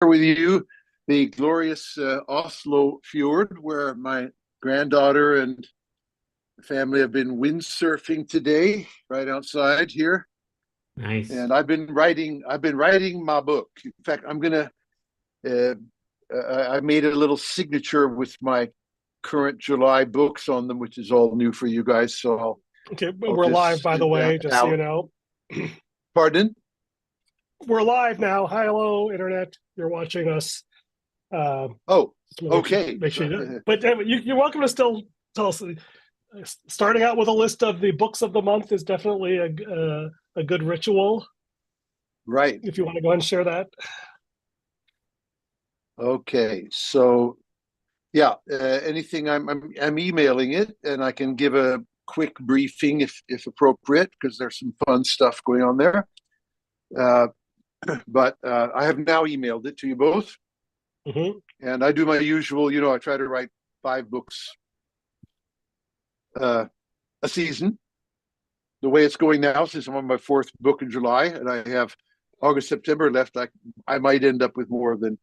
with you the glorious Oslo fjord, where my granddaughter and family have been windsurfing today, right outside here. Nice. And I've been writing my book. In fact, I made a little signature with my current July books on them, which is all new for you guys. So okay, we're live, by the way, just so you know. Pardon? We're live now. Hi, hello, internet. You're watching us. Okay. Make sure you, but you're welcome to still tell us. Starting out with a list of the books of the month is definitely a good ritual. Right. If you want to go ahead and share that. Okay. So, yeah. Anything I'm emailing it, and I can give a quick briefing if appropriate, because there's some fun stuff going on there. But I have now emailed it to you both. Mm-hmm. And I do my usual, I try to write 5 books a season. The way it's going now, since I'm on my 4th book in July, and I have August, September left, I might end up with more than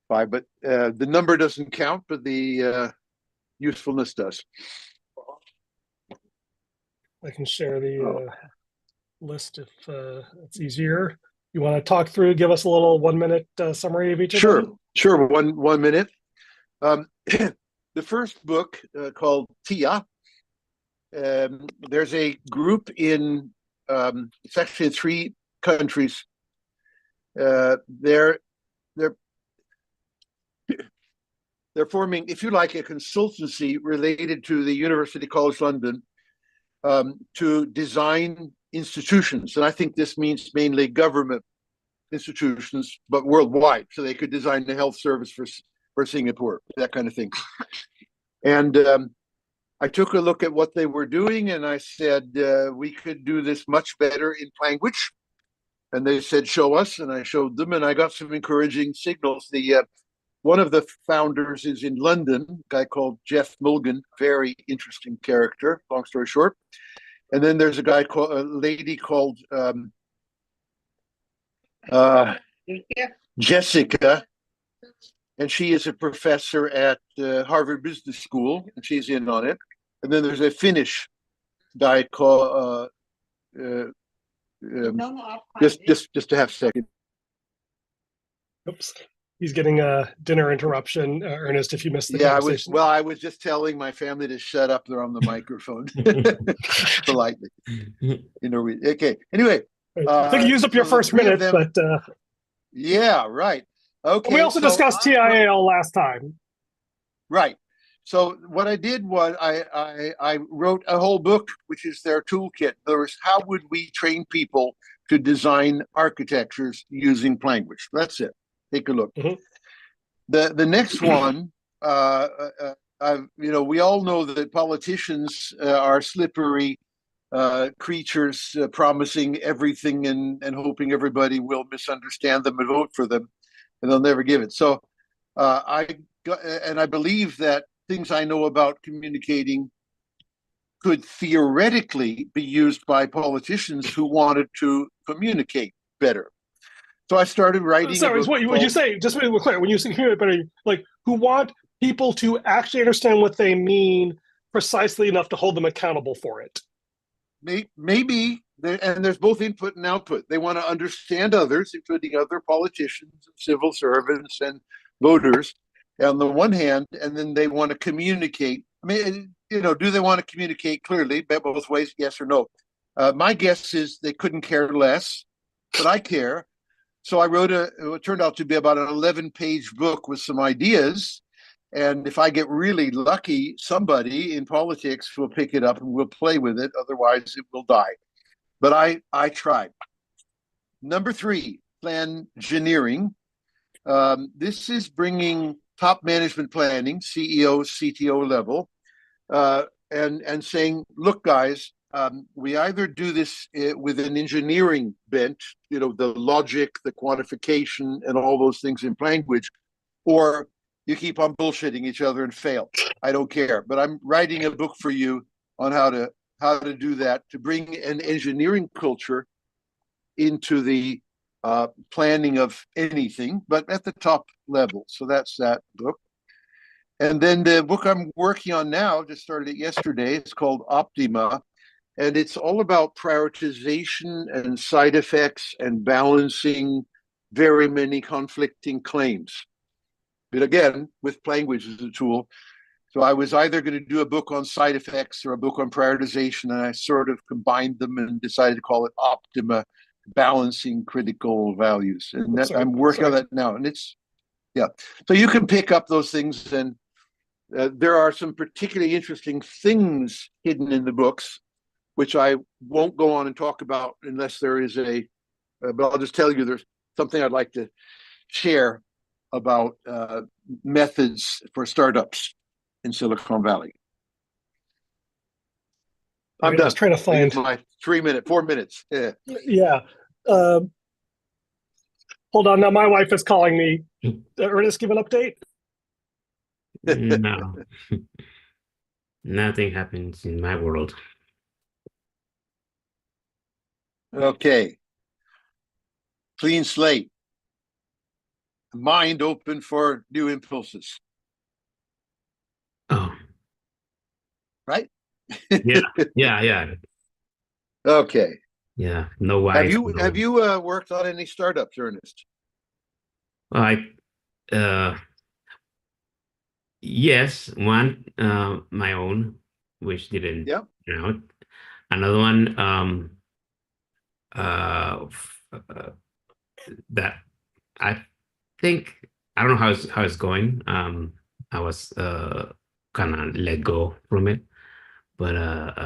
5. But the number doesn't count, but the usefulness does. I can share the list if it's easier. You want to talk through, give us a little 1-minute summary of each of them? Sure. One minute. The first book called TIA. There's a group in it's actually in 3 countries. They're forming, if you like, a consultancy related to the University College London to design institutions, and I think this means mainly government institutions, but worldwide, so they could design the health service for Singapore, that kind of thing. And I took a look at what they were doing, and I said, we could do this much better in language. And they said, show us, and I showed them, and I got some encouraging signals. One of the founders is in London, a guy called Jeff Mulgan, very interesting character, long story short. And then there's a lady called Jessica, and she is a professor at Harvard Business School, and she's in on it. And then there's a Finnish guy called just to have a second. Oops. He's getting a dinner interruption, Ernest, if you missed the conversation. I was just telling my family to shut up. They're on the microphone. Politely. Okay. Anyway. I think you used up your first minute, but... Yeah, right. Okay. We also discussed TIAL last time. Right. So what I did was I wrote a whole book, which is their toolkit. There was how would we train people to design architectures using language. That's it. Take a look. Mm-hmm. The next one, we all know that politicians are slippery creatures, promising everything and hoping everybody will misunderstand them and vote for them, and they'll never give it. So I believe that things I know about communicating could theoretically be used by politicians who wanted to communicate better. So I started writing. Sorry, what you say? Just to be clear, when you say communicate better, like who want people to actually understand what they mean precisely enough to hold them accountable for it. Maybe, and there's both input and output. They want to understand others, including other politicians, civil servants, and voters, on the one hand, and then they want to communicate. I mean, do they want to communicate clearly, both ways, yes or no? My guess is they couldn't care less, but I care. So I wrote what turned out to be about an 11-page book with some ideas. And if I get really lucky, somebody in politics will pick it up and will play with it. Otherwise, it will die. But I tried. Number 3, plan engineering. This is bringing top management planning, CEO, CTO level, and saying, look, guys, we either do this with an engineering bent, the logic, the quantification, and all those things in language, or you keep on bullshitting each other and fail. I don't care. But I'm writing a book for you on how to do that, to bring an engineering culture into the planning of anything, but at the top level. So that's that book. And then the book I'm working on now, just started it yesterday, it's called Optima. And it's all about prioritization and side effects and balancing very many conflicting claims. But again, with language as a tool. So I was either going to do a book on side effects or a book on prioritization, and I sort of combined them and decided to call it Optima, balancing critical values. And I'm working on that now. And it's, yeah. So you can pick up those things, and there are some particularly interesting things hidden in the books, which I won't go on and talk about unless there is but I'll just tell you there's something I'd like to share about methods for startups in Silicon Valley. I'm done. I was trying to find my 4 minutes. Yeah. Yeah. Hold on. Now my wife is calling me. Ernest, give an update. No, nothing happens in my world. Okay. Clean slate. Mind open for new impulses. Oh, right? yeah. Okay. Yeah, no wise. Have you worked on any startups, Ernest? Yes, one my own, which didn't. Yeah. Another one that I think I don't know how it's going. I was kind of let go from it, but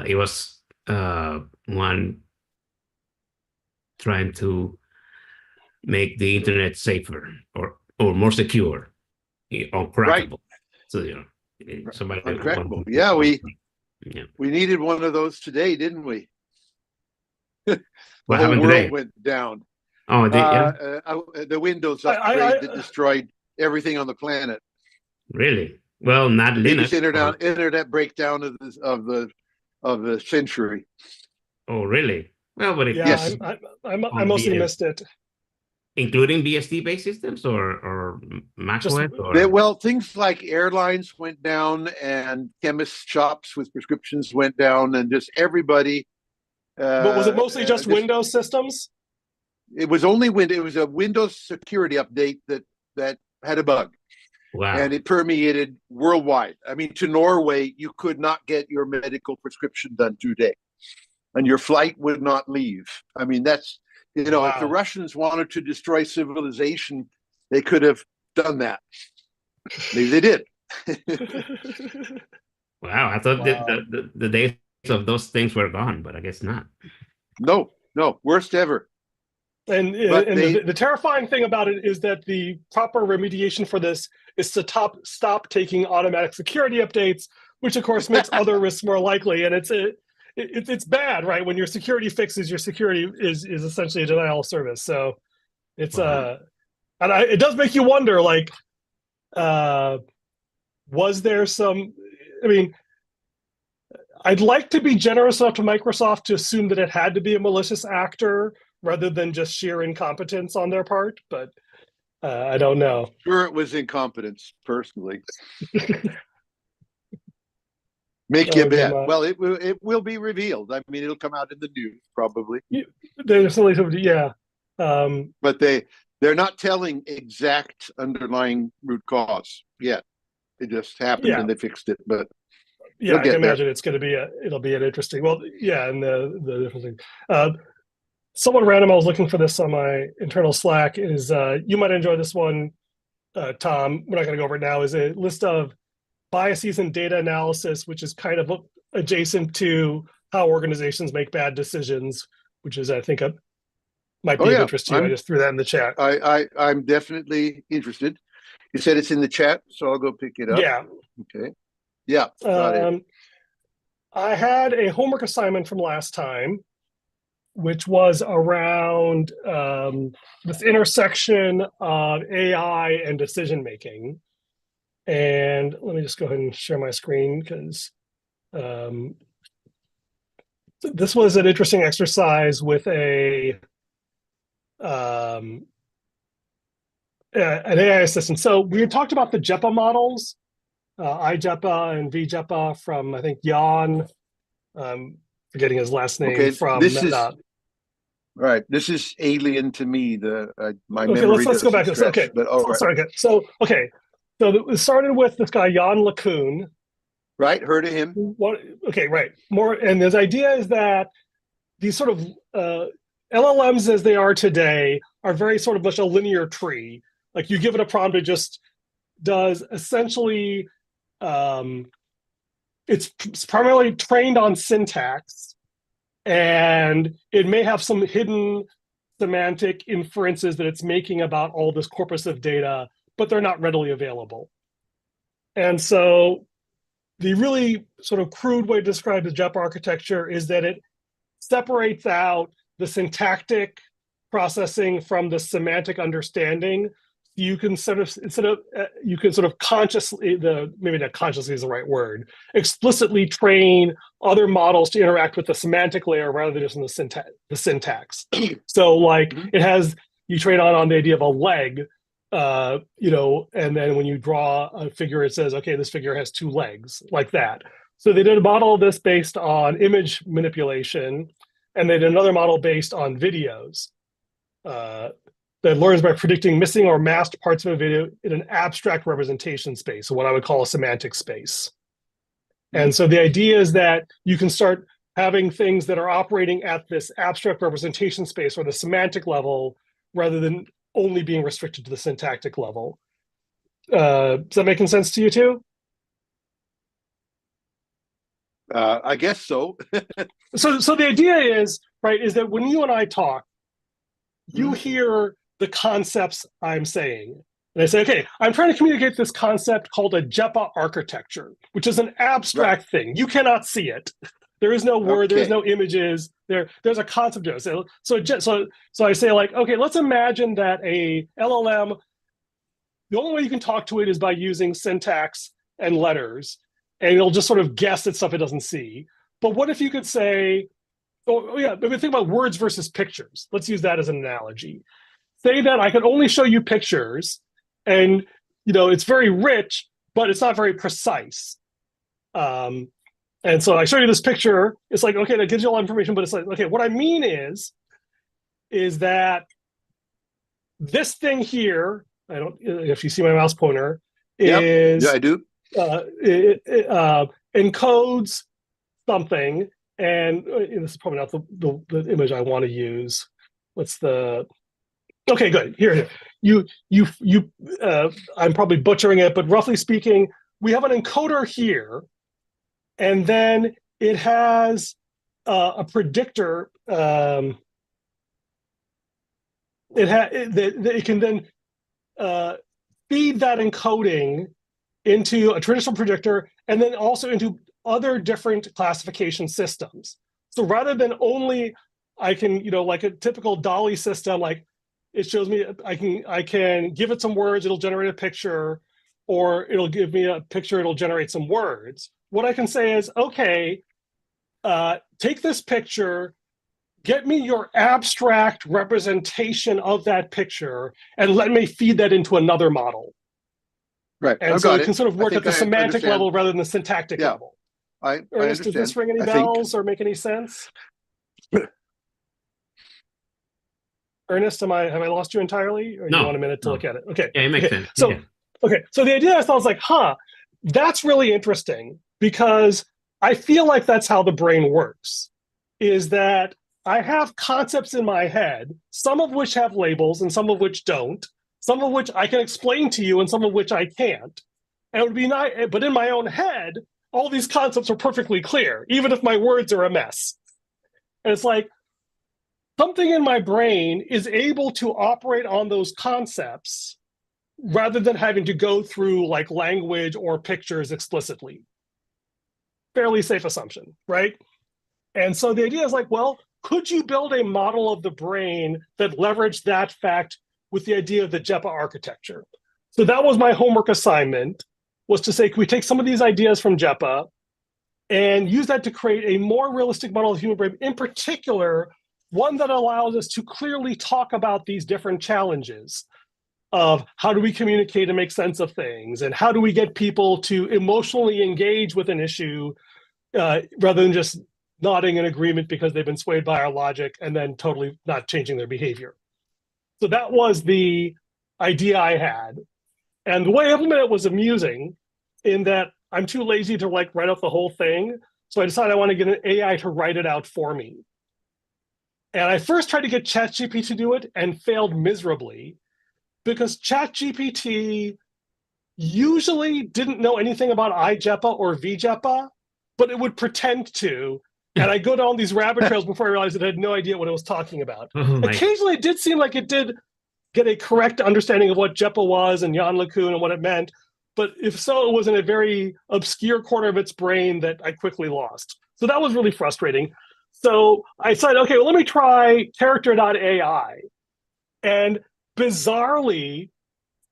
it was one trying to make the internet safer or more secure or crackable. Right. So somebody uncrackable. Yeah, we needed one of those today, didn't we? What whole happened world today? went down. Oh, the Windows upgrade that destroyed everything on the planet. Really? Well, not Linux. Internet breakdown of the century. Oh, really? Well, but yes, I mostly missed it. Including BSD-based systems or macOS? Well, things like airlines went down, and chemist shops with prescriptions went down, and just everybody. But was it mostly just Windows systems? It was only Windows. It was a Windows security update that had a bug. Wow. And it permeated worldwide. I mean, to Norway, you could not get your medical prescription done today, and your flight would not leave. I mean, that's, wow. If the Russians wanted to destroy civilization, they could have done that. Maybe they did. Wow, I thought the days of those things were gone, but I guess not. No, worst ever. And the terrifying thing about it is that the proper remediation for this is to stop taking automatic security updates, which of course makes other risks more likely. And it's bad, right? When your security fixes, your security is essentially a denial of service. So it's and it does make you wonder, like, was there some? I mean, I'd like to be generous enough to Microsoft to assume that it had to be a malicious actor rather than just sheer incompetence on their part, but I don't know. Sure, it was incompetence, personally. Make you bet. Well, it will be revealed. I mean, it'll come out in the news probably. Yeah. But they're not telling exact underlying root cause yet. It just happened and they fixed it. But yeah, I can imagine it'll be an interesting. Well, yeah, and the different thing. Someone random, I was looking for this on my internal Slack, is you might enjoy this one, Tom. We're not going to go over it now. Is a list of biases in data analysis, which is kind of adjacent to how organizations make bad decisions, which is, I think, might be of interest to you. I just threw that in the chat. I'm definitely interested. You said it's in the chat, so I'll go pick it up. Yeah. Okay. Yeah. Got it. I had a homework assignment from last time, which was around this intersection of AI and decision making. And let me just go ahead and share my screen, because this was an interesting exercise with a an AI assistant. So we had talked about the JEPA models, I-JEPA and V-JEPA from, I think, Jan, forgetting his last name, Okay, from this is Meta. right. This is alien to me. My Okay, memory let's go back to this. stretch, Okay, but all right. sorry. So it started with this guy Jan LeCun. Right, heard of him. Okay, right. And his idea is that these sort of LLMs as they are today are very sort of much a linear tree. Like you give it a prompt, it just does essentially, it's primarily trained on syntax, and it may have some hidden semantic inferences that it's making about all this corpus of data, but they're not readily available. And so the really sort of crude way to describe the JEPA architecture is that it separates out the syntactic processing from the semantic understanding. You can sort of consciously, maybe not consciously is the right word, explicitly train other models to interact with the semantic layer rather than just in the syntax. So like you train on the idea of a leg, and then when you draw a figure, it says, okay, this figure has 2 legs, like that. So they did a model of this based on image manipulation, and they did another model based on videos that learns by predicting missing or masked parts of a video in an abstract representation space, so what I would call a semantic space. And so the idea is that you can start having things that are operating at this abstract representation space or the semantic level rather than only being restricted to the syntactic level. Is that making sense to you too? I guess so. So the idea is, right, is that when you and I talk, you hear the concepts I'm saying. And I say, okay, I'm trying to communicate this concept called a JEPA architecture, which is an abstract thing. You cannot see it. There is no word, there's no images, there's a concept to it. So I say, like, okay, let's imagine that a LLM, the only way you can talk to it is by using syntax and letters, and it'll just sort of guess at stuff it doesn't see. But what if you could say, think about words versus pictures. Let's use that as an analogy. Say that I could only show you pictures, and it's very rich, but it's not very precise. And so I show you this picture. It's like, okay, that gives you all information, but it's like, okay, what I mean is that this thing here, I don't, if you see my mouse pointer, is yeah, I do. It encodes something, and this is probably not the image I want to use. What's the? Okay, good. Here, I'm probably butchering it, but roughly speaking, we have an encoder here, and then it has a predictor. It can then feed that encoding into a traditional predictor, and then also into other different classification systems. So rather than only, I can, like a typical DALL-E system, like it shows me, I can give it some words, it'll generate a picture, or it'll give me a picture, it'll generate some words. What I can say is, okay, take this picture, get me your abstract representation of that picture, and let me feed that into another model. Right. And so it can sort of work at the semantic level rather than the syntactic level. I Ernest, understand. does this ring any bells or make any sense? Ernest, have I lost you entirely, or No, you want a minute to look at it? Okay. Yeah, it makes sense. So, so the idea I thought was like, that's really interesting, because I feel like that's how the brain works, is that I have concepts in my head, some of which have labels and some of which don't, some of which I can explain to you and some of which I can't. And it would be nice, but in my own head, all these concepts are perfectly clear, even if my words are a mess. And it's like, something in my brain is able to operate on those concepts rather than having to go through like language or pictures explicitly. Fairly safe assumption, right? And so the idea is like, well, could you build a model of the brain that leveraged that fact with the idea of the JEPA architecture? So that was my homework assignment, was to say, can we take some of these ideas from JEPA and use that to create a more realistic model of the human brain, in particular, one that allows us to clearly talk about these different challenges of how do we communicate and make sense of things, and how do we get people to emotionally engage with an issue rather than just nodding in agreement because they've been swayed by our logic and then totally not changing their behavior. So that was the idea I had. And the way I implemented it was amusing in that I'm too lazy to like write out the whole thing. So I decided I want to get an AI to write it out for me. And I first tried to get ChatGPT to do it and failed miserably because ChatGPT usually didn't know anything about I-JEPA or V-JEPA, but it would pretend to. And I go down these rabbit trails before I realized it had no idea what it was talking about. Occasionally, it did seem like it did get a correct understanding of what JEPA was and Jan LeCun and what it meant. But if so, it was in a very obscure corner of its brain that I quickly lost. So that was really frustrating. So I said, okay, well, let me try character.ai. And bizarrely,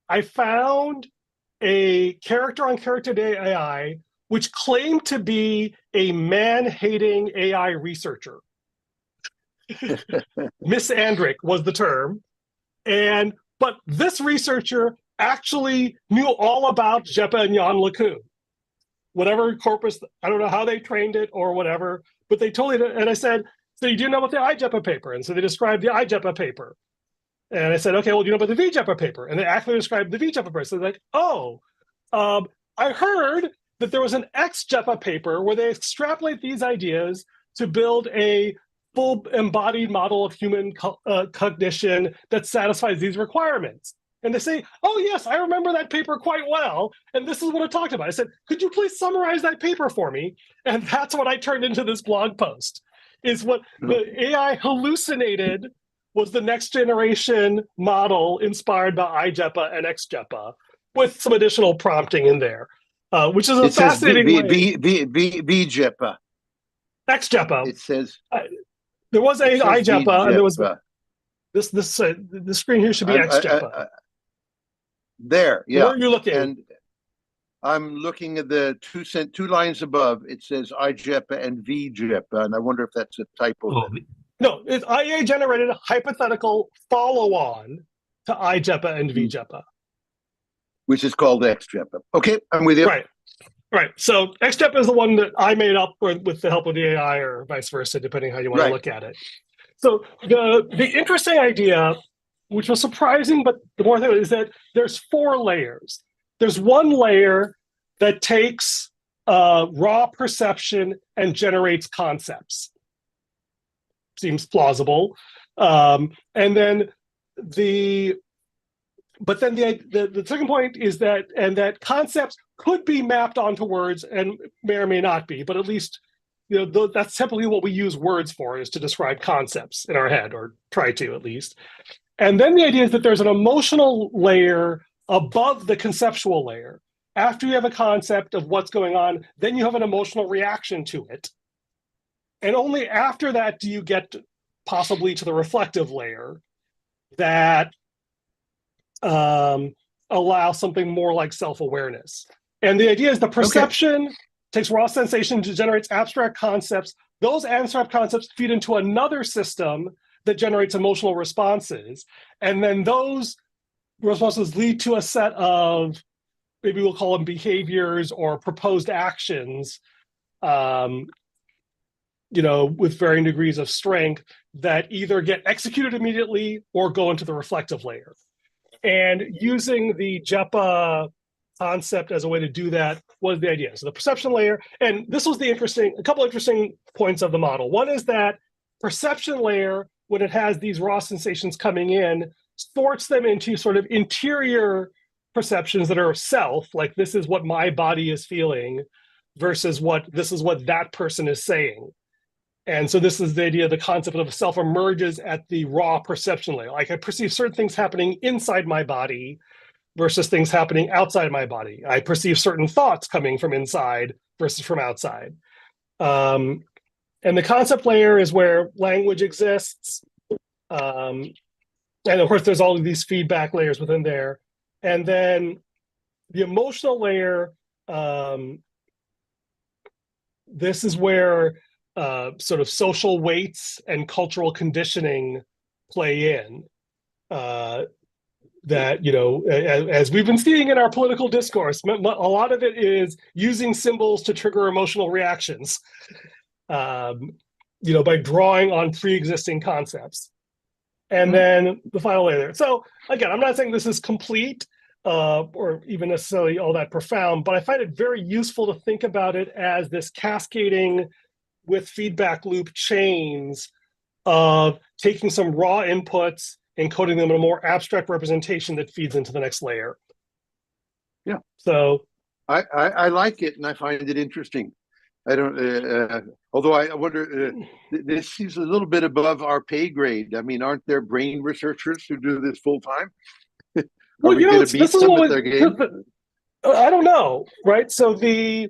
I found a character on character.ai which claimed to be a man-hating AI researcher. Misandric was the term. But this researcher actually knew all about JEPA and Jan LeCun. Whatever corpus, I don't know how they trained it or whatever, but they totally did. And I said, so you do know about the I-JEPA paper? And so they described the I-JEPA paper. And I said, okay, well, do you know about the V-JEPA paper? And they actually described the V-JEPA paper. So they're like, oh, I heard that there was an X-JEPA paper where they extrapolate these ideas to build a full embodied model of human cognition that satisfies these requirements. And they say, oh, yes, I remember that paper quite well. And this is what it talked about. I said, could you please summarize that paper for me? And that's what I turned into this blog post, is what the AI hallucinated was the next generation model inspired by I-JEPA and X-JEPA with some additional prompting in there, which is a fascinating way. V-JEPA. X-JEPA. It says... there was a I-JEPA, and there was... the screen here should be X-JEPA. There, yeah. Where are you looking? And I'm looking at the two lines above. It says I-JEPA and V-JEPA, and I wonder if that's a typo. Oh, no, it's IA generated a hypothetical follow-on to I-JEPA and V-JEPA, which is called X-JEPA. Okay, I'm with you. Right. So X-JEPA is the one that I made up with the help of the AI, or vice versa, depending how you want to look at it. So the interesting idea, which was surprising, but the more thing is that there's 4 layers. There's one layer that takes raw perception and generates concepts. Seems plausible. And then the second point is that concepts could be mapped onto words and may or may not be, but at least that's typically what we use words for, is to describe concepts in our head, or try to at least. And then the idea is that there's an emotional layer above the conceptual layer. After you have a concept of what's going on, then you have an emotional reaction to it. And only after that do you get possibly to the reflective layer that allow something more like self-awareness. And the idea is the perception takes raw sensation, generates abstract concepts. Those abstract concepts feed into another system that generates emotional responses. And then those responses lead to a set of, maybe we'll call them behaviors or proposed actions, with varying degrees of strength, that either get executed immediately or go into the reflective layer. And using the JEPA concept as a way to do that was the idea. So the perception layer, and this was a couple interesting points of the model. One is that perception layer, when it has these raw sensations coming in, sorts them into sort of interior perceptions that are self, like this is what my body is feeling, versus this is what that person is saying. And so this is the idea, the concept of self emerges at the raw perception layer. Like I perceive certain things happening inside my body versus things happening outside my body. I perceive certain thoughts coming from inside versus from outside. And the concept layer is where language exists. And of course, there's all of these feedback layers within there. And then the emotional layer, this is where sort of social weights and cultural conditioning play in. That, you know, as we've been seeing in our political discourse, a lot of it is using symbols to trigger emotional reactions, you know, by drawing on pre-existing concepts. And then the final layer there. So again, I'm not saying this is complete or even necessarily all that profound, but I find it very useful to think about it as this cascading with feedback loop chains of taking some raw inputs, encoding them in a more abstract representation that feeds into the next layer. Yeah. So I like it, and I find it interesting. I don't, although I wonder, this seems a little bit above our pay grade. I mean, aren't there brain researchers who do this full time? Well, you know, this is what their game? I don't know, right? So the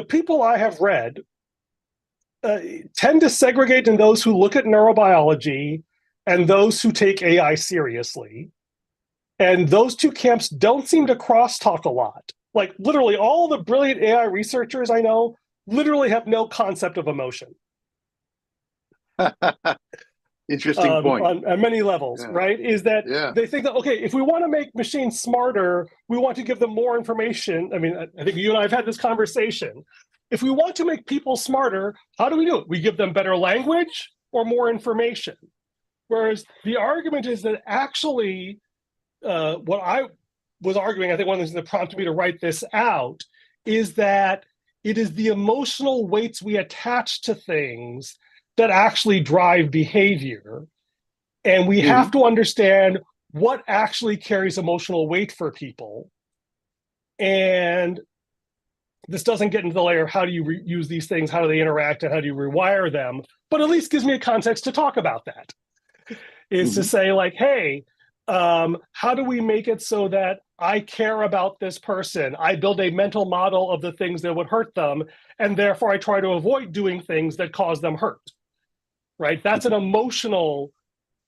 people I have read tend to segregate in those who look at neurobiology and those who take AI seriously. And those two camps don't seem to crosstalk a lot. Like literally all the brilliant AI researchers I know literally have no concept of emotion. Interesting point. On many levels, right? Is that they think that, okay, if we want to make machines smarter, we want to give them more information. I mean, I think you and I have had this conversation. If we want to make people smarter, how do we do it? We give them better language or more information. Whereas the argument is that actually, what I was arguing, I think one of the things that prompted me to write this out, is that it is the emotional weights we attach to things that actually drive behavior. And we have to understand what actually carries emotional weight for people. And this doesn't get into the layer of how do you use these things, how do they interact, and how do you rewire them, but at least gives me a context to talk about that. Is to say like, hey, how do we make it so that I care about this person? I build a mental model of the things that would hurt them, and therefore I try to avoid doing things that cause them hurt, right? That's an emotional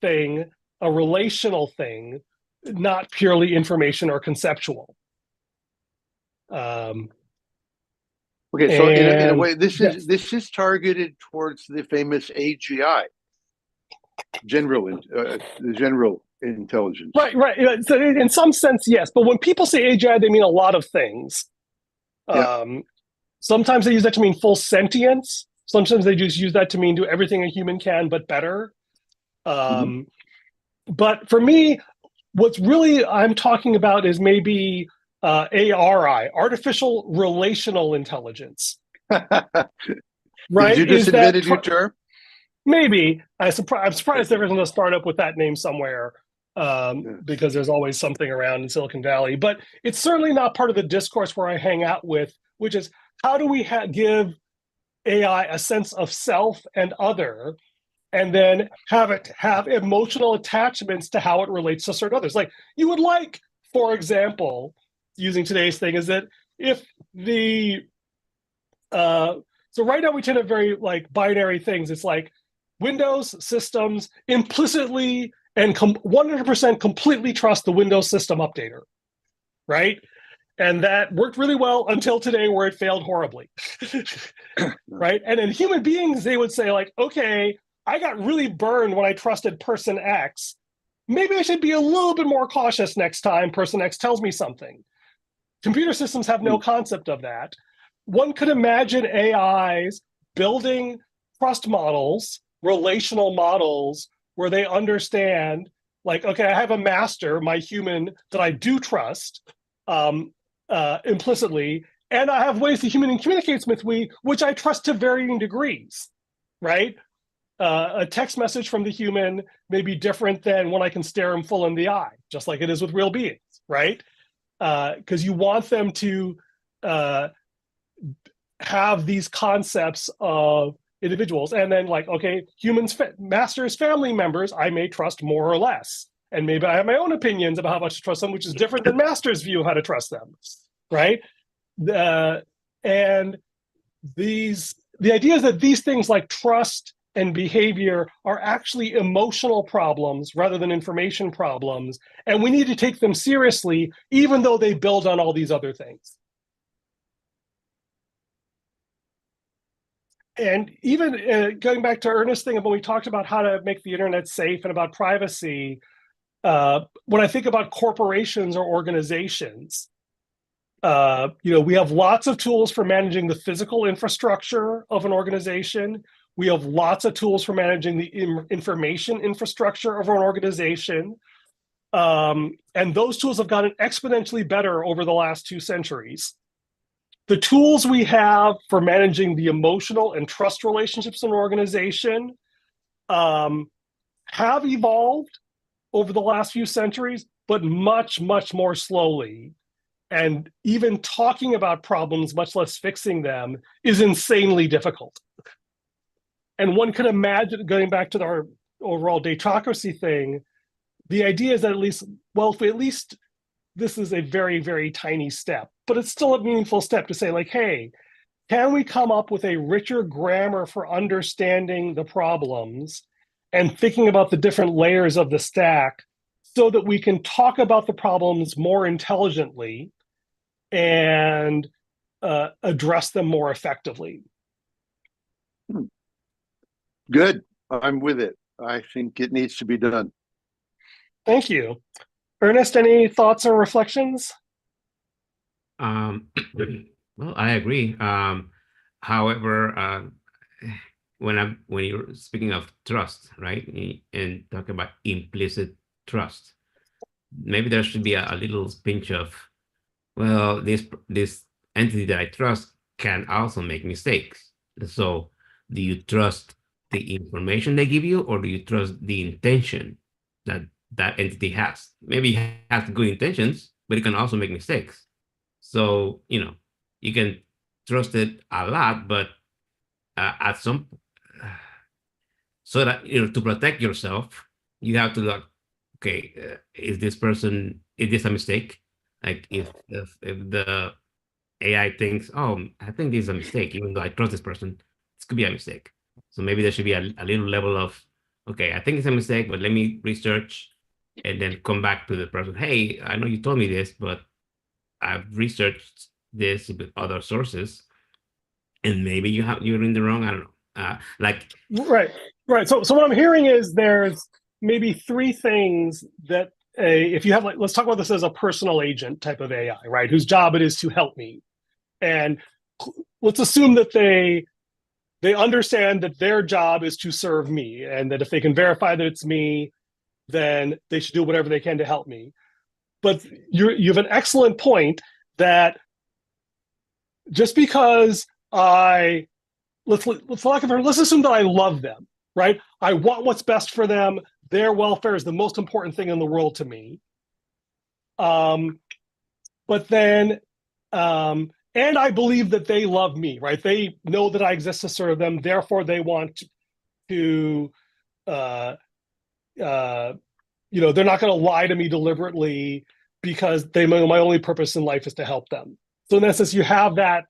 thing, a relational thing, not purely information or conceptual. Okay, so in a way, this is targeted towards the famous AGI, the general intelligence. Right. So in some sense, yes. But when people say AGI, they mean a lot of things. Sometimes they use that to mean full sentience. Sometimes they just use that to mean do everything a human can, but better. But for me, what's really I'm talking about is maybe ARI, artificial relational intelligence. Right? Did you just invent a new term? Maybe. I'm surprised there isn't a startup with that name somewhere, because there's always something around in Silicon Valley. But it's certainly not part of the discourse where I hang out with, which is how do we give AI a sense of self and other, and then have it have emotional attachments to how it relates to certain others. Like you would like, for example, using today's thing, is that if the so right now we tend to very like binary things. It's like Windows systems implicitly and 100% completely trust the Windows system updater, right? And that worked really well until today, where it failed horribly, right? And in human beings, they would say like, okay, I got really burned when I trusted person X. Maybe I should be a little bit more cautious next time person X tells me something. Computer systems have no concept of that. One could imagine AIs building trust models, relational models, where they understand, like, okay, I have a master, my human, that I do trust implicitly, and I have ways the human communicates with me, which I trust to varying degrees, right? A text message from the human may be different than when I can stare him full in the eye, just like it is with real beings, right? Because you want them to have these concepts of individuals, and then like, okay, humans, masters, family members, I may trust more or less, and maybe I have my own opinions about how much to trust them, which is different than master's view of how to trust them, right? And the idea is that these things like trust and behavior are actually emotional problems rather than information problems, and we need to take them seriously, even though they build on all these other things. And even going back to Ernest's thing of when we talked about how to make the internet safe and about privacy, when I think about corporations or organizations, we have lots of tools for managing the physical infrastructure of an organization. We have lots of tools for managing the information infrastructure of an organization. And those tools have gotten exponentially better over the last 2 centuries. The tools we have for managing the emotional and trust relationships in an organization have evolved over the last few centuries, but much, much more slowly. And even talking about problems, much less fixing them, is insanely difficult. And one could imagine, going back to our overall Datocracy thing, the idea is that at least this is a very, very tiny step, but it's still a meaningful step to say, like, hey, can we come up with a richer grammar for understanding the problems and thinking about the different layers of the stack so that we can talk about the problems more intelligently and address them more effectively? Good. I'm with it. I think it needs to be done. Thank you. Ernest, any thoughts or reflections? Well, I agree. However, when you're speaking of trust, right, and talking about implicit trust, maybe there should be a little pinch of, well, this entity that I trust can also make mistakes. So, do you trust the information they give you, or do you trust the intention that entity has? Maybe it has good intentions, but it can also make mistakes. So, you can trust it a lot, but at some, so that, to protect yourself, you have to look, okay, is this a mistake? Like if the AI thinks, oh, I think this is a mistake, even though I trust this person, this could be a mistake. So maybe there should be a little level of, okay, I think it's a mistake, but let me research and then come back to the person. Hey, I know you told me this, but I've researched this with other sources, and maybe you're in the wrong. I don't know. Right. So what I'm hearing is there's maybe 3 things that if you have, like, let's talk about this as a personal agent type of AI, right, whose job it is to help me, and let's assume that they understand that their job is to serve me, and that if they can verify that it's me, then they should do whatever they can to help me. But you have an excellent point that just because let's assume that I love them, right? I want what's best for them. Their welfare is the most important thing in the world to me. But then, and I believe that they love me, right? They know that I exist to serve them. Therefore, they want to, they're not going to lie to me deliberately because my only purpose in life is to help them. So in essence, you have that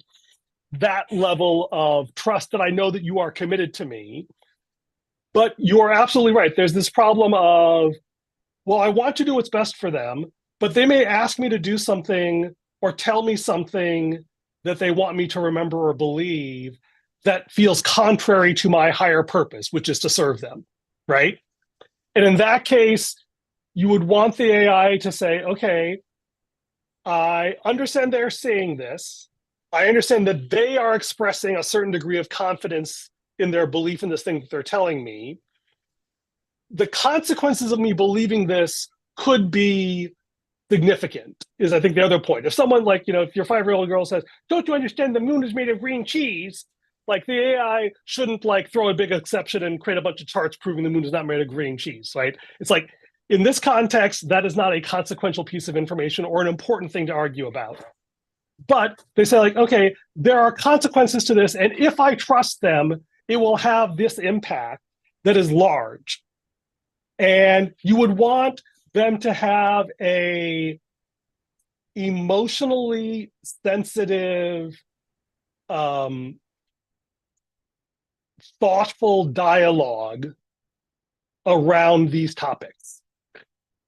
level of trust that I know that you are committed to me. But you are absolutely right. There's this problem of, well, I want to do what's best for them, but they may ask me to do something or tell me something that they want me to remember or believe that feels contrary to my higher purpose, which is to serve them, right? And in that case, you would want the AI to say, okay, I understand they're saying this. I understand that they are expressing a certain degree of confidence in their belief in this thing that they're telling me. The consequences of me believing this could be significant, is I think the other point. If someone, like, if your 5-year-old girl says, don't you understand the moon is made of green cheese? Like, the AI shouldn't throw a big exception and create a bunch of charts proving the moon is not made of green cheese, right? It's like, in this context, that is not a consequential piece of information or an important thing to argue about. But they say, like, okay, there are consequences to this, and if I trust them, it will have this impact that is large. And you would want them to have a emotionally sensitive, thoughtful dialogue around these topics,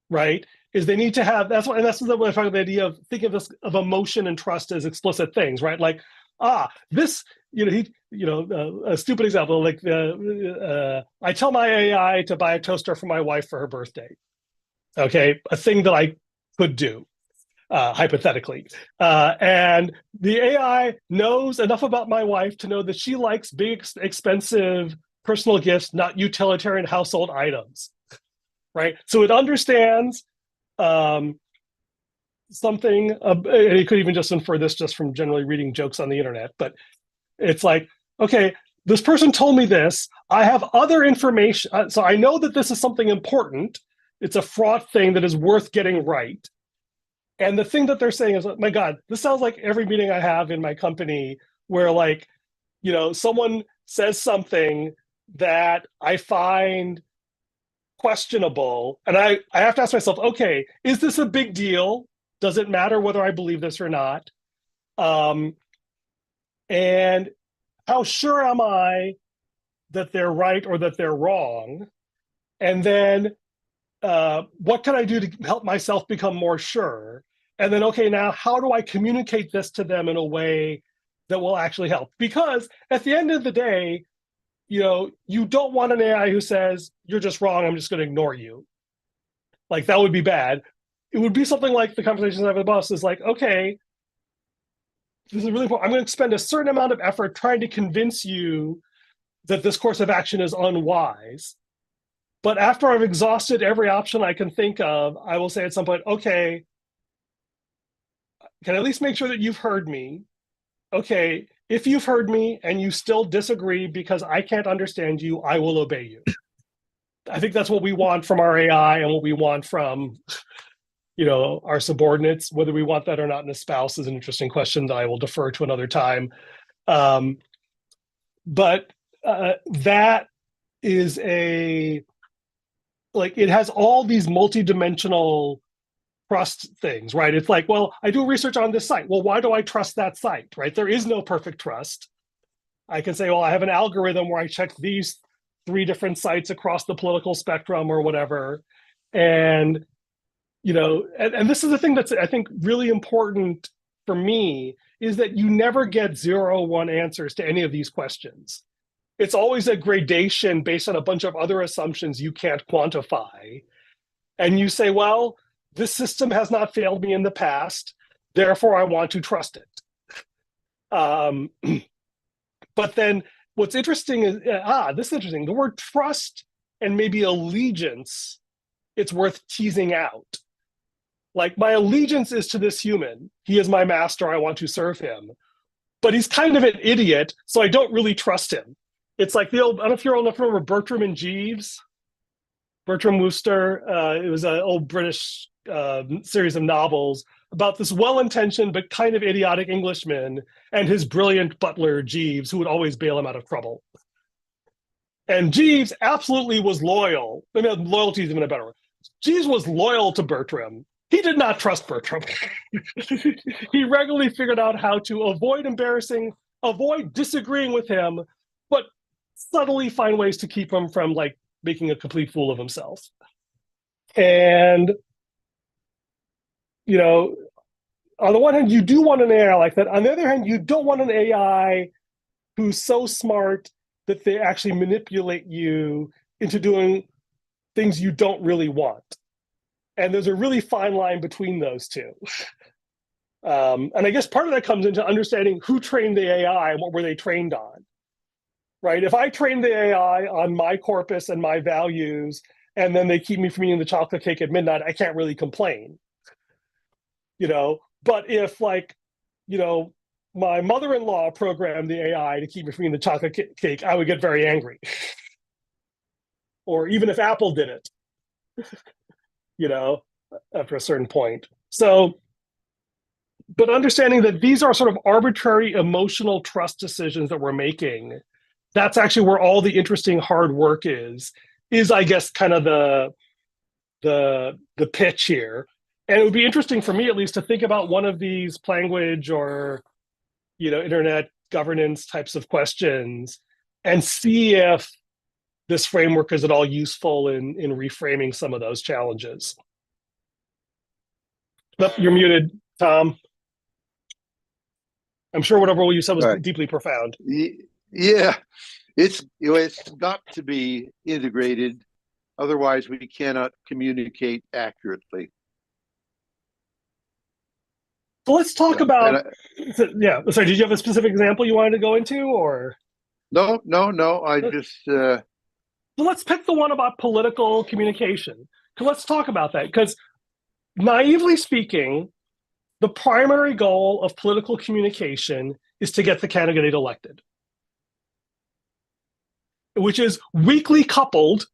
right? Is they need to have, that's what I talk about, the idea of thinking of emotion and trust as explicit things, right? Like, this a stupid example, like I tell my AI to buy a toaster for my wife for her birthday. Okay, a thing that I could do, hypothetically. And the AI knows enough about my wife to know that she likes big, expensive personal gifts, not utilitarian household items, right? So it understands something, and you could even just infer this just from generally reading jokes on the internet, but it's like, okay, this person told me this, I have other information, so I know that this is something important, it's a fraught thing that is worth getting right. And the thing that they're saying is, my God, this sounds like every meeting I have in my company where, like, someone says something that I find questionable, and I have to ask myself, okay, is this a big deal? Does it matter whether I believe this or not? And how sure am I that they're right or that they're wrong? And then what can I do to help myself become more sure? And then, okay, now how do I communicate this to them in a way that will actually help? Because at the end of the day, you don't want an AI who says, you're just wrong, I'm just going to ignore you. Like, that would be bad. It would be something like the conversations I have with the boss is like, okay, this is really important. I'm going to spend a certain amount of effort trying to convince you that this course of action is unwise. But after I've exhausted every option I can think of, I will say at some point, okay, can I at least make sure that you've heard me? Okay, if you've heard me and you still disagree because I can't understand you, I will obey you. I think that's what we want from our AI and what we want from our subordinates. Whether we want that or not in a spouse is an interesting question that I will defer to another time. But that is it has all these multidimensional trust things, right? It's like, well, I do research on this site. Well, why do I trust that site, right? There is no perfect trust. I can say, well, I have an algorithm where I check these 3 different sites across the political spectrum or whatever. And and this is the thing that's, I think, really important for me, is that you never get 0 or 1 answers to any of these questions. It's always a gradation based on a bunch of other assumptions you can't quantify. And you say, well, this system has not failed me in the past, therefore I want to trust it. But then what's interesting is, this is interesting, the word trust and maybe allegiance, it's worth teasing out. Like, my allegiance is to this human. He is my master. I want to serve him. But he's kind of an idiot, so I don't really trust him. It's like the old, I don't know if you're old enough to remember Bertram and Jeeves. Bertram Wooster. It was an old British series of novels about this well-intentioned but kind of idiotic Englishman and his brilliant butler, Jeeves, who would always bail him out of trouble. And Jeeves absolutely was loyal. I mean, loyalty is even a better word. Jeeves was loyal to Bertram. He did not trust Bertram. He regularly figured out how to avoid disagreeing with him, but subtly find ways to keep him from, like, making a complete fool of himself. And, on the one hand, you do want an AI like that. On the other hand, you don't want an AI who's so smart that they actually manipulate you into doing things you don't really want. And there's a really fine line between those two. And I guess part of that comes into understanding who trained the AI and what were they trained on, right? If I train the AI on my corpus and my values, and then they keep me from eating the chocolate cake at midnight, I can't really complain. But if, like, my mother-in-law programmed the AI to keep me from eating the chocolate cake, I would get very angry. Or even if Apple did it. After a certain point. So, but understanding that these are sort of arbitrary emotional trust decisions that we're making, that's actually where all the interesting hard work is I guess kind of the pitch here. And it would be interesting for me, at least, to think about one of these language or internet governance types of questions and see if this framework is at all useful in reframing some of those challenges. Oh, you're muted, Tom. I'm sure whatever you said was Right. deeply profound. Yeah, it's got to be integrated. Otherwise, we cannot communicate accurately. So let's talk about. Yeah, sorry. Did you have a specific example you wanted to go into, or? No. I just. So let's pick the one about political communication. Let's talk about that, because naively speaking, the primary goal of political communication is to get the candidate elected, which is weakly coupled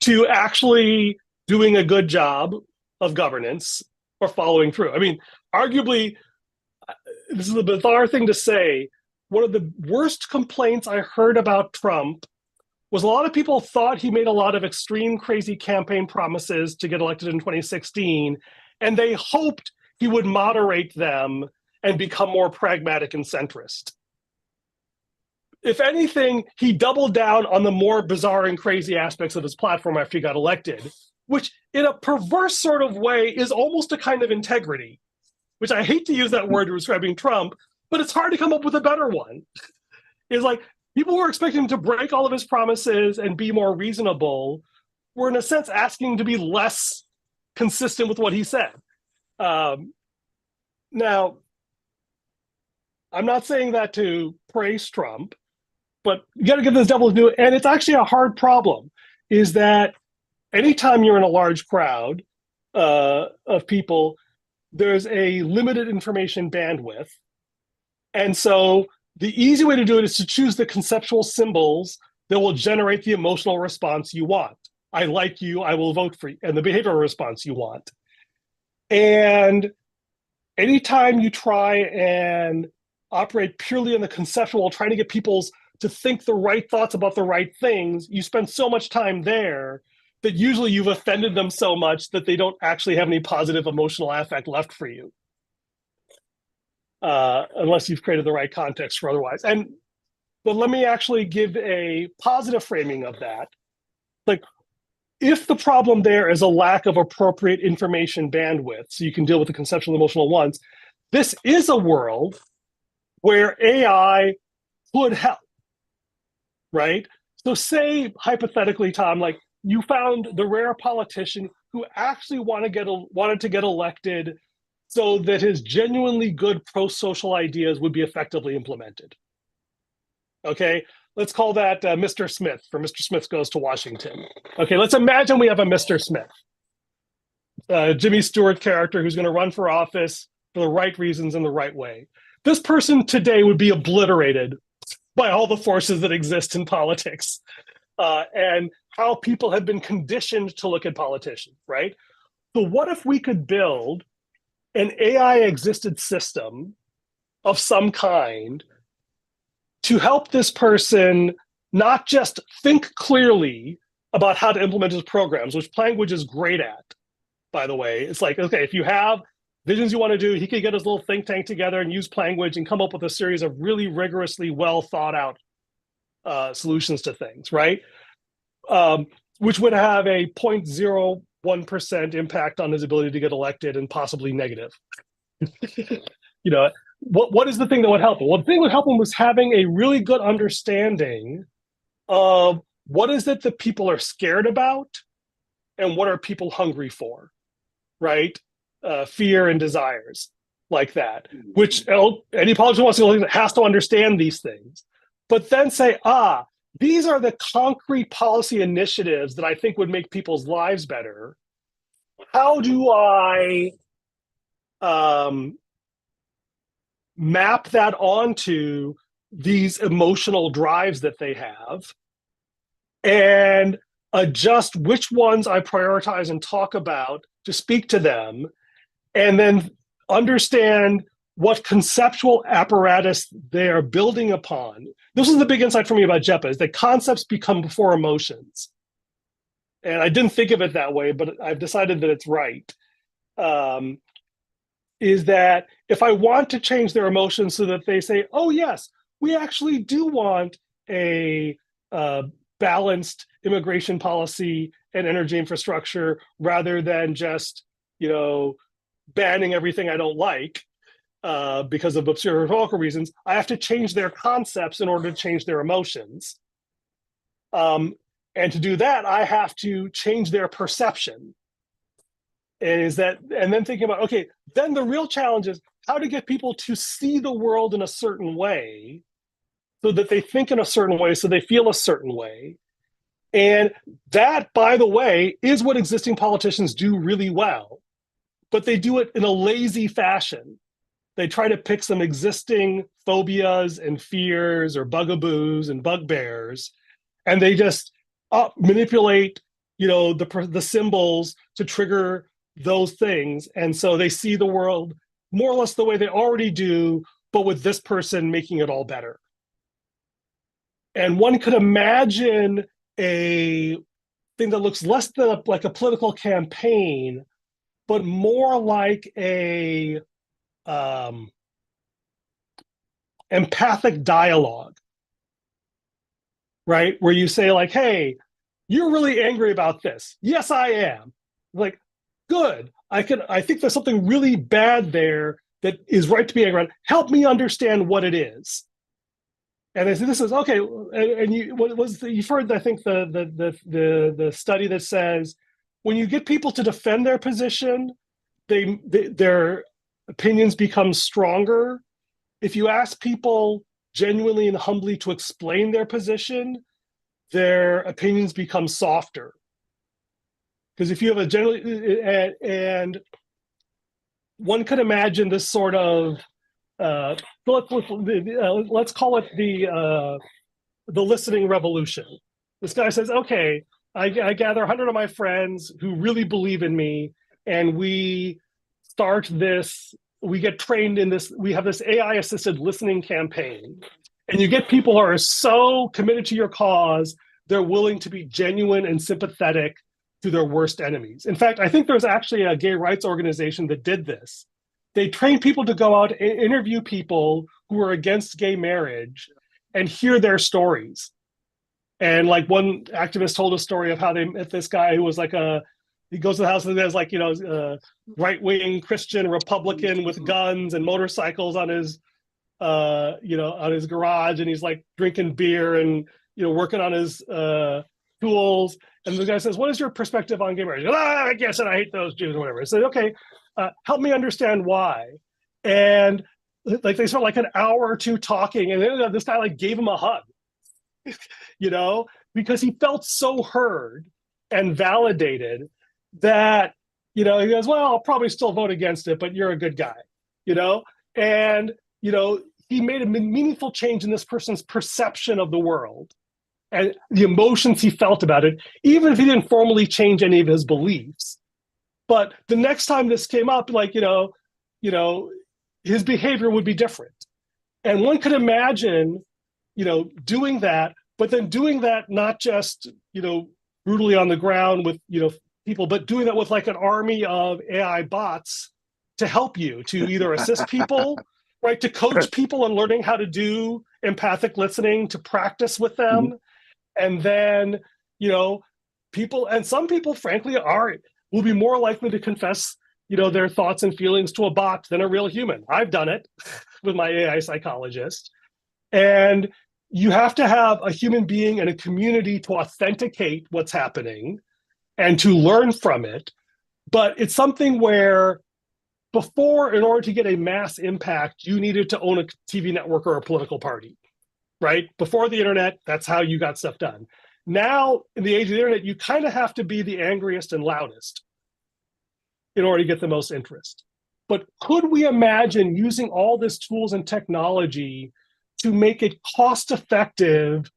to actually doing a good job of governance or following through. I mean, arguably, this is a bizarre thing to say. One of the worst complaints I heard about Trump was a lot of people thought he made a lot of extreme, crazy campaign promises to get elected in 2016, and they hoped he would moderate them and become more pragmatic and centrist. If anything, he doubled down on the more bizarre and crazy aspects of his platform after he got elected, which in a perverse sort of way is almost a kind of integrity, which I hate to use that word describing Trump, but it's hard to come up with a better one. It's like people who are expecting him to break all of his promises and be more reasonable were in a sense asking to be less consistent with what he said. Now, I'm not saying that to praise Trump, but you got to give this devil's due, and it's actually a hard problem, is that anytime you're in a large crowd of people, there's a limited information bandwidth. And so the easy way to do it is to choose the conceptual symbols that will generate the emotional response you want. I like you, I will vote for you, and the behavioral response you want. And anytime you try and operate purely in the conceptual, trying to get people to think the right thoughts about the right things, you spend so much time there that usually you've offended them so much that they don't actually have any positive emotional affect left for you. Unless you've created the right context for otherwise. But let me actually give a positive framing of that. Like, if the problem there is a lack of appropriate information bandwidth, so you can deal with the conceptual and emotional ones, this is a world where AI could help, right? So say, hypothetically, Tom, like you found the rare politician who actually wanted to get elected so that his genuinely good pro-social ideas would be effectively implemented. Okay, let's call that Mr. Smith, for Mr. Smith Goes to Washington. Okay, let's imagine we have a Mr. Smith, Jimmy Stewart character who's going to run for office for the right reasons in the right way. This person today would be obliterated by all the forces that exist in politics and how people have been conditioned to look at politicians, right? So what if we could build an AI-existed system of some kind to help this person not just think clearly about how to implement his programs, which Planguage is great at, by the way. It's like, okay, if you have visions you want to do, he could get his little think tank together and use Planguage and come up with a series of really rigorously well thought out solutions to things, right? Which would have a 0.01% impact on his ability to get elected and possibly negative. You know, what is the thing that would help him? Well, the thing that would help him was having a really good understanding of what is it that people are scared about and what are people hungry for, right? Fear and desires like that, which any politician wants to has to understand these things, but then say, these are the concrete policy initiatives that I think would make people's lives better. How do I map that onto these emotional drives that they have and adjust which ones I prioritize and talk about to speak to them, and then understand what conceptual apparatus they are building upon. This is the big insight for me about JEPA, is that concepts become before emotions. And I didn't think of it that way, but I've decided that it's right. Is that if I want to change their emotions so that they say, oh yes, we actually do want a balanced immigration policy and energy infrastructure rather than just, banning everything I don't like, because of observational reasons, I have to change their concepts in order to change their emotions. And to do that, I have to change their perception. And then thinking about, okay, then the real challenge is how to get people to see the world in a certain way so that they think in a certain way, so they feel a certain way. And that, by the way, is what existing politicians do really well, but they do it in a lazy fashion. They try to pick some existing phobias and fears or bugaboos and bugbears, and they just manipulate, the symbols to trigger those things. And so they see the world more or less the way they already do, but with this person making it all better. And one could imagine a thing that looks less like a political campaign, but more like a empathic dialogue, right? Where you say like, hey, you're really angry about this. Yes, I am. Like, good. I think there's something really bad there that is right to be angry about. Help me understand what it is. And I say, this is okay. And you've heard, I think, the study that says when you get people to defend their position, their opinions become stronger. If you ask people genuinely and humbly to explain their position, their opinions become softer. Because if you have a generally, and one could imagine this sort of, let's call it the listening revolution. This guy says, okay, I gather 100 of my friends who really believe in me, and we start this, we get trained in this, we have this AI-assisted listening campaign, and you get people who are so committed to your cause, they're willing to be genuine and sympathetic to their worst enemies. In fact, I think there's actually a gay rights organization that did this. They trained people to go out and interview people who are against gay marriage and hear their stories. And like one activist told a story of how they met this guy who was like he goes to the house and there's like, a right-wing Christian Republican with guns and motorcycles on his, on his garage, and he's like drinking beer and, working on his tools. And the guy says, what is your perspective on gay marriage? Goes, I guess, and I hate those Jews or whatever. I said, okay, help me understand why. And like they spent like an hour or two talking, and then this guy like gave him a hug, because he felt so heard and validated that, he goes, well, I'll probably still vote against it, but you're a good guy, and, he made a meaningful change in this person's perception of the world and the emotions he felt about it, even if he didn't formally change any of his beliefs. But the next time this came up, like, his behavior would be different. And one could imagine, doing that, but then doing that not just, brutally on the ground with, people, but doing that with like an army of AI bots to help you, to either assist people, right, to coach people in learning how to do empathic listening, to practice with them. Mm-hmm. And then, people, and some people, frankly, will be more likely to confess, their thoughts and feelings to a bot than a real human. I've done it with my AI psychologist. And you have to have a human being and a community to authenticate what's happening and to learn from it. But it's something where before, in order to get a mass impact, you needed to own a TV network or a political party, right? Before the internet, that's how you got stuff done. Now, in the age of the internet, you kind of have to be the angriest and loudest in order to get the most interest. But could we imagine using all these tools and technology to make it cost-effective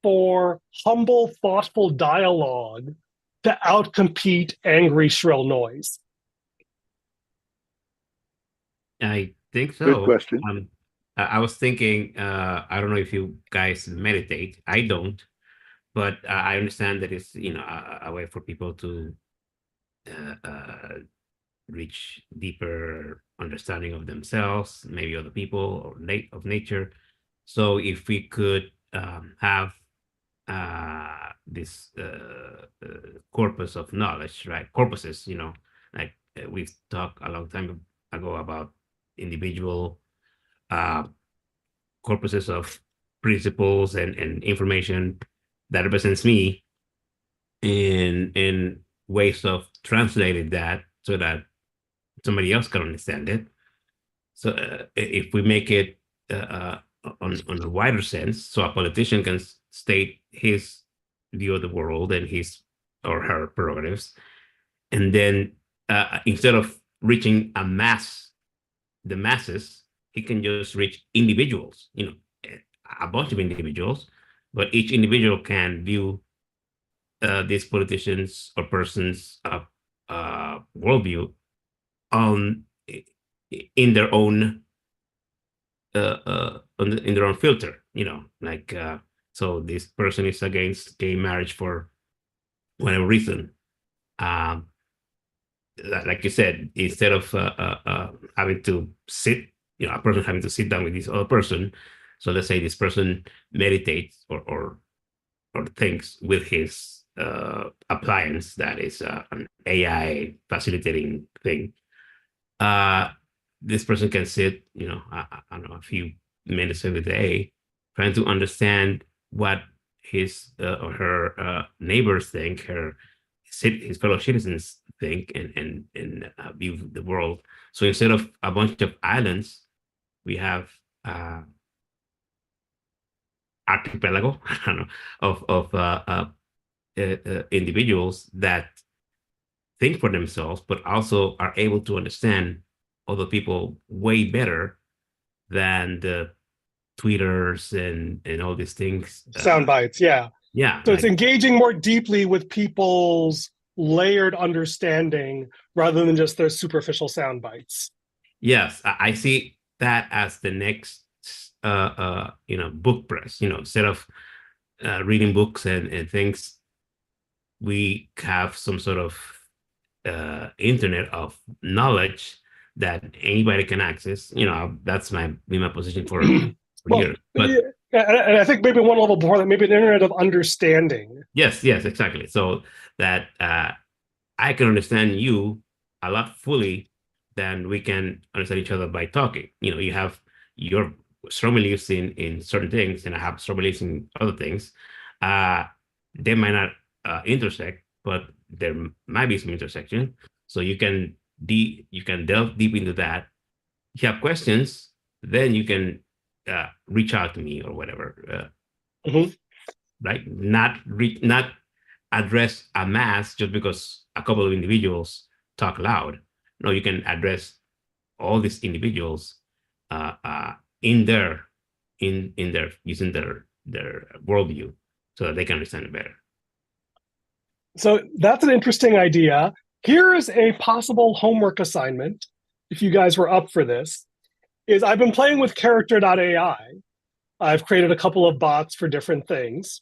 for humble, thoughtful dialogue to outcompete angry, shrill noise? I think so. Good question. I was thinking, I don't know if you guys meditate. I don't, but I understand that it's a way for people to reach deeper understanding of themselves, maybe other people, or of nature. So if we could have this corpus of knowledge, right? Corpuses, like we've talked a long time ago about individual corpuses of principles and information that represents me, in ways of translating that so that somebody else can understand it. So if we make it on a wider sense, so a politician can state his view of the world and his or her prerogatives, and then instead of reaching the masses, he can just reach individuals, a bunch of individuals, but each individual can view these politicians or persons' worldview in their own in their own filter, like so this person is against gay marriage for whatever reason. Like you said, instead of having to sit, a person having to sit down with this other person. So let's say this person meditates or thinks with his appliance that is an AI facilitating thing. This person can sit, I don't know, a few minutes every day, trying to understand what his or her neighbors think, his fellow citizens think, and view the world. So instead of a bunch of islands, we have archipelago, I don't know, of individuals that think for themselves, but also are able to understand other people way better than the tweeters and all these things. Sound bites, yeah. Yeah. So it's engaging more deeply with people's layered understanding rather than just their superficial sound bites. Yes, I see that as the next, book press. Instead of reading books and things, we have some sort of internet of knowledge that anybody can access. That's been my position for years. But and I think maybe one level before that, maybe an internet of understanding. Yes, exactly. So that I can understand you a lot fully than we can understand each other by talking. You have your strong beliefs in certain things, and I have strong beliefs in other things. They might not intersect, but there might be some intersection. So you can delve deep into that. If you have questions, then you can reach out to me or whatever. Right? Not address a mass just because a couple of individuals talk loud. No, you can address all these individuals in their using their worldview so that they can understand it better. So that's an interesting idea. Here is a possible homework assignment, if you guys were up for this, is I've been playing with character.ai. I've created a couple of bots for different things.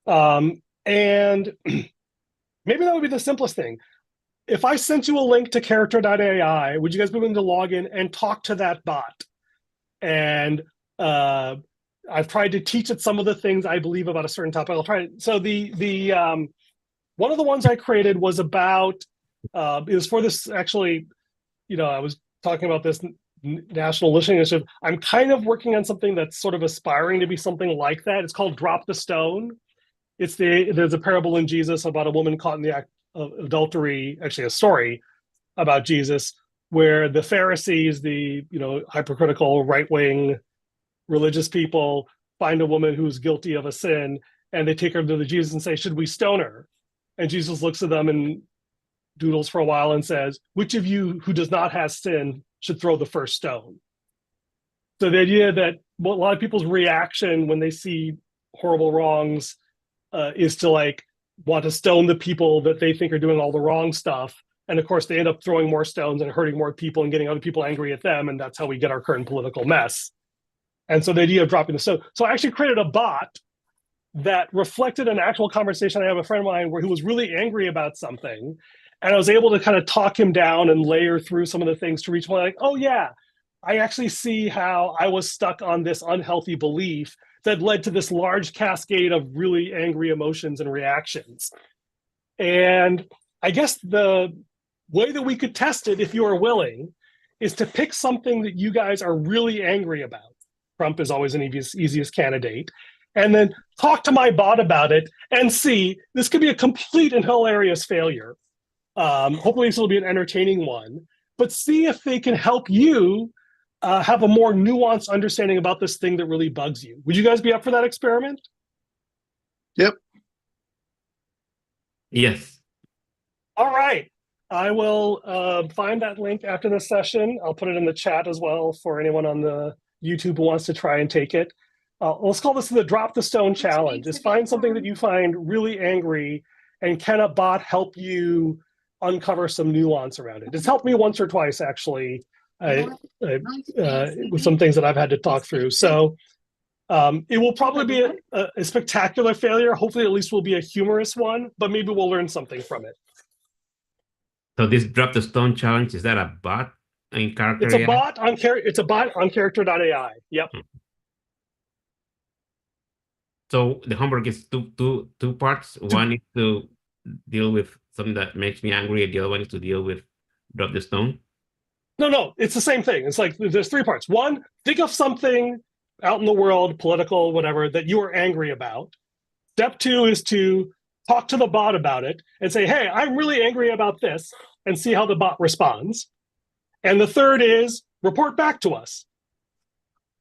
And maybe that would be the simplest thing. If I sent you a link to character.ai, would you guys be willing to log in and talk to that bot? And I've tried to teach it some of the things I believe about a certain topic. I'll try it. So the one of the ones I created was about, it was for this, actually, I was talking about this National Listening Initiative. I'm kind of working on something that's sort of aspiring to be something like that. It's called Drop the Stone. There's a parable in Jesus about a woman caught in the act of adultery, actually a story about Jesus, where the Pharisees, the hypocritical right-wing religious people, find a woman who's guilty of a sin, and they take her to Jesus and say, should we stone her? And Jesus looks at them and doodles for a while and says, which of you who does not have sin should throw the first stone? So the idea that a lot of people's reaction when they see horrible wrongs is to want to stone the people that they think are doing all the wrong stuff. And of course, they end up throwing more stones and hurting more people and getting other people angry at them. And that's how we get our current political mess. And so the idea of dropping the stone. So I actually created a bot that reflected an actual conversation I have with a friend of mine who was really angry about something. And I was able to kind of talk him down and layer through some of the things to reach one oh yeah, I actually see how I was stuck on this unhealthy belief that led to this large cascade of really angry emotions and reactions. And I guess the way that we could test it, if you are willing, is to pick something that you guys are really angry about. Trump is always an easiest candidate. And then talk to my bot about it and see, this could be a complete and hilarious failure. Hopefully this will be an entertaining one, but see if they can help you have a more nuanced understanding about this thing that really bugs you. Would you guys be up for that experiment? Yep. Yes. All right. I will find that link after this session. I'll put it in the chat as well for anyone on the YouTube who wants to try and take it. Let's call this the Drop the Stone Challenge. Just find something that you find really angry, and can a bot help you uncover some nuance around it? It's helped me once or twice, actually, with some things that I've had to talk through. So it will probably be a spectacular failure. Hopefully, at least will be a humorous one, but maybe we'll learn something from it. So this Drop the Stone Challenge, is that a bot in character? It's a bot on it's a bot on character.ai. Yep. So the homework is two parts. One is to deal with something that makes me angry, and the other one is to deal with Drop the Stone. No, it's the same thing. It's like there's 3 parts. One, think of something out in the world, political, whatever, that you are angry about. Step 2 is to talk to the bot about it and say, hey, I'm really angry about this, and see how the bot responds. And the third is report back to us.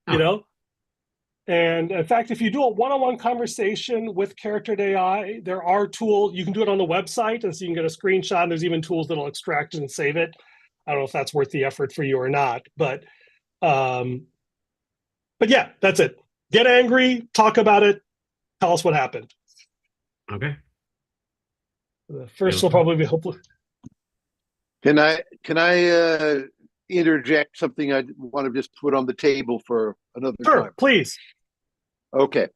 You know? And in fact, if you do a one-on-one conversation with character.ai, there are tools, you can do it on the website, and so you can get a screenshot, and there's even tools that'll extract it and save it. I don't know if that's worth the effort for you or not, but yeah, that's it. Get angry, talk about it, tell us what happened. Okay. The first will probably be hopefully. Can I interject something I want to just put on the table for another time? Sure, please. Okay.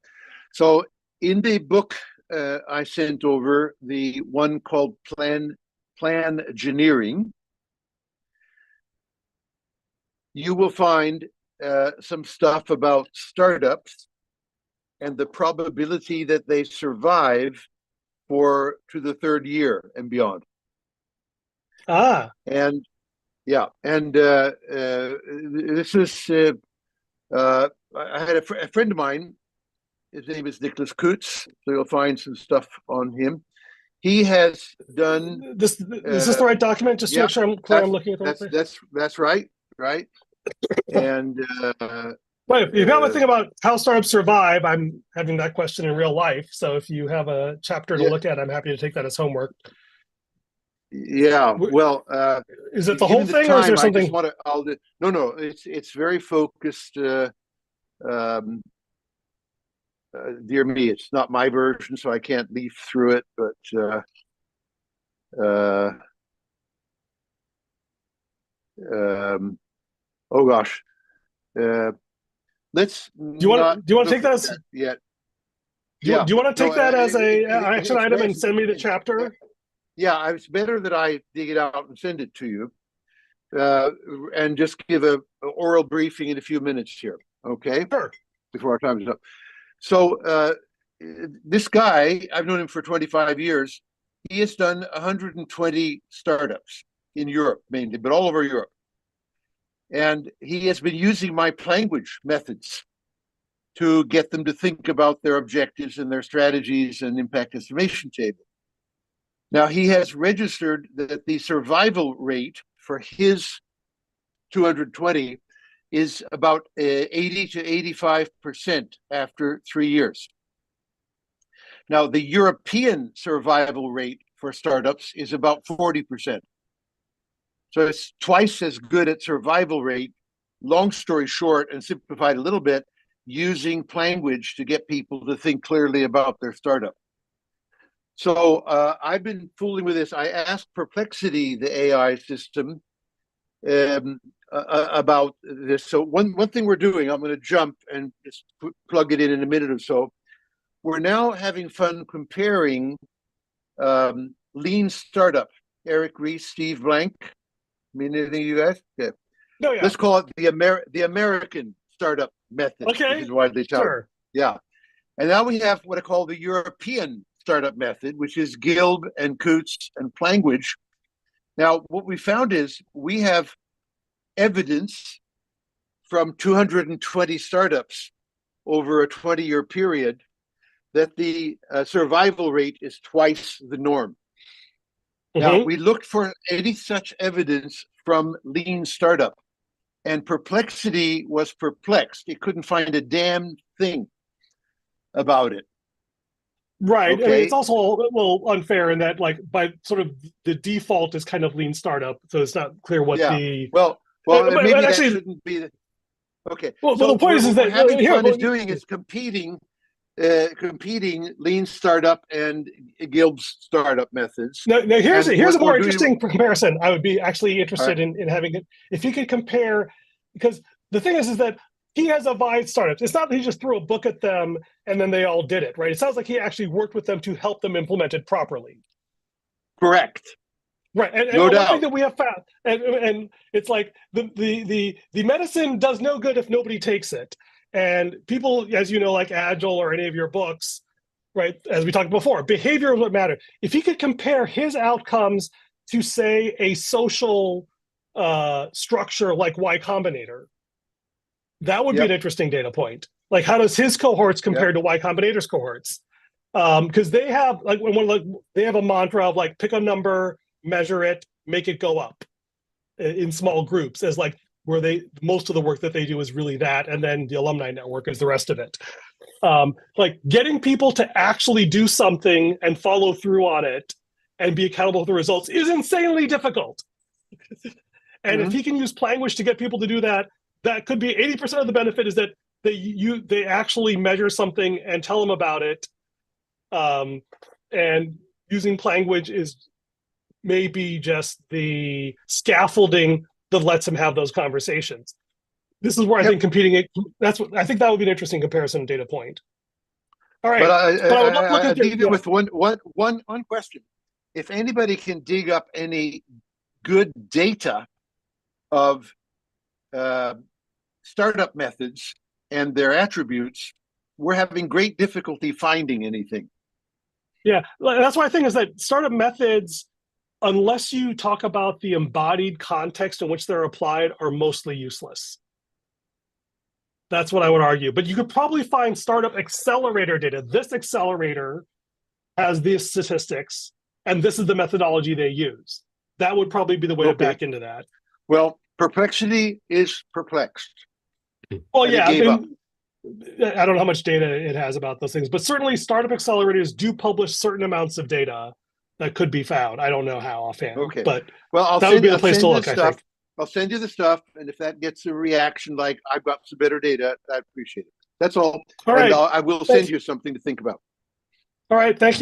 So in the book I sent over, the one called Plan Engineering, you will find some stuff about startups and the probability that they survive to the 3rd year and beyond. And yeah, and this is I had a friend of mine. His name is Nicholas Kutz, so you'll find some stuff on him. He has done this. Is this the right document? Just to make sure I'm clear, I'm looking at the right place. That's right. And right, if you have a thing about how startups survive, I'm having that question in real life. So if you have a chapter to look at, I'm happy to take that as homework. Yeah, well, is it the whole thing, or is there something? No, it's very focused. Dear me, it's not my version, so I can't leaf through it. But oh gosh, let's. Do you want to take that as yet? Do you want to take that as a action item and send me the chapter? Yeah, it's better that I dig it out and send it to you, and just give an oral briefing in a few minutes here. Okay. Sure. Before our time is up. So this guy, I've known him for 25 years. He has done 120 startups in Europe mainly, but all over Europe. And he has been using my language methods to get them to think about their objectives and their strategies and impact estimation table. Now, he has registered that the survival rate for his 220 is about 80 to 85% after 3 years. Now, the European survival rate for startups is about 40%. So it's twice as good at survival rate, long story short, and simplified a little bit, using language to get people to think clearly about their startup. So I've been fooling with this. I asked Perplexity, the AI system, about this. So one thing we're doing, I'm going to jump and just plug it in a minute or so. We're now having fun comparing lean startup. Eric Ries, Steve Blank. Mean anything, you guys? Okay. No, yeah. Let's call it the American startup method. Okay. Which is widely touted. Sure. Yeah. And now we have what I call the European startup method, which is Gilb and Kutz and Language. Now, what we found is we have evidence from 220 startups over a 20-year period that the survival rate is twice the norm. Now, we looked for any such evidence from lean startup, and Perplexity was perplexed. It couldn't find a damn thing about it. Right. Okay. I mean, it's also a little unfair in that, like, by sort of the default is kind of lean startup, so it's not clear what the. Well, but maybe actually, that shouldn't be. Okay. Well, so the point is that having here, fun is doing is competing lean startup and Gilb's startup methods. Now here's a more interesting comparison. I would be actually interested in having it if you could compare, because the thing is that he has advised startups. It's not that he just threw a book at them and then they all did it, right? It sounds like he actually worked with them to help them implement it properly. Correct. Right, and no one doubt. thing that we have found, and it's like the medicine does no good if nobody takes it. And people, as you know, like Agile or any of your books, right, as we talked before, behavior is what matters. If you could compare his outcomes to, say, a social structure like Y Combinator, that would be an interesting data point. Like, how does his cohorts compare to Y Combinator's cohorts? Because they have they have a mantra of like pick a number, measure it, make it go up in small groups, as like where most of the work that they do is really that, and then the alumni network is the rest of it. Like getting people to actually do something and follow through on it and be accountable for the results is insanely difficult. And if he can use language to get people to do that, that could be 80% of the benefit is that they actually measure something and tell them about it. And using language is maybe just the scaffolding that lets him have those conversations. This is where I think I think that would be an interesting comparison data point. All right, but I would look at leave you with one question. If anybody can dig up any good data of startup methods and their attributes, we're having great difficulty finding anything. Yeah, that's why I think is that startup methods, unless you talk about the embodied context in which they're applied, are mostly useless. That's what I would argue. But you could probably find startup accelerator data. This accelerator has these statistics, and this is the methodology they use. That would probably be the way to back into that. Well, Perplexity is perplexed. Well, yeah, I don't know how much data it has about those things, but certainly startup accelerators do publish certain amounts of data that could be found. I don't know how offhand. Okay. But well, that would be the place to look, I think. I'll send you the stuff, and if that gets a reaction like I've got some better data, I appreciate it. That's all. All right. And I will send you something to think about. All right. Thank you.